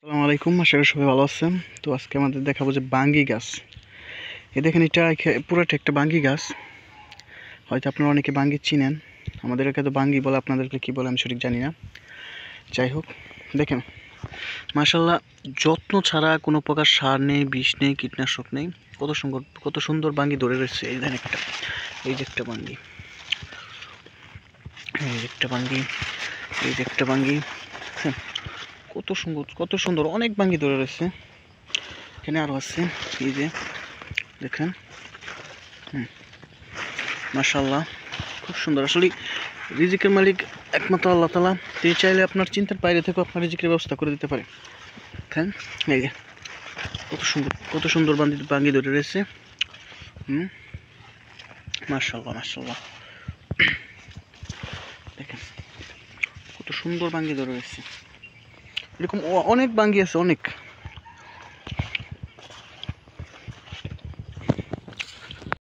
আসসালামু আলাইকুম, আশা করি সবাই ভালো আছেন। তো আজকে আমাদের দেখাবো যে বাঙ্গি গাছ। দেখেন, এটা পুরোটা একটা বাঙ্গি গাছ। হয়তো আপনারা অনেকে বাঙ্গি চিনেন, আমাদের এলাকায় তো বাঙ্গি বলে, আপনাদেরকে কি বলে আমি সঠিক জানি না। যাই হোক, দেখেন মাশাল্লাহ, যত্ন ছাড়া কোনো প্রকার সার নেই, বিষ নেই, কীটনাশক নেই, কত সুন্দর বাঙ্গি ধরে রয়েছে। এই দেখেন একটা, এই যে একটা বাঙ্গি, এই যে একটা বাঙ্গি, এই যে একটা বাঙ্গি। হ্যাঁ, কত সুন্দর অনেক বাঙ্গি ধরে রয়েছে। এখানে আরও আছে, এই যে দেখেন। মাশাআল্লাহ, খুব সুন্দর। আসলে রিজিকের মালিক একমাত্র আল্লাহ তাআলা। তিনি চাইলে আপনার চিন্তার বাইরে থেকে আপনার রিজিকের ব্যবস্থা করে দিতে পারে। দেখেন, এই যে কত সুন্দর বাঙ্গি ধরে রয়েছে। মাশাআল্লাহ মাশাআল্লাহ, দেখেন কত সুন্দর বাঙ্গি ধরে রয়েছে। এরকম অনেক বাঙ্গি আছে, অনেক।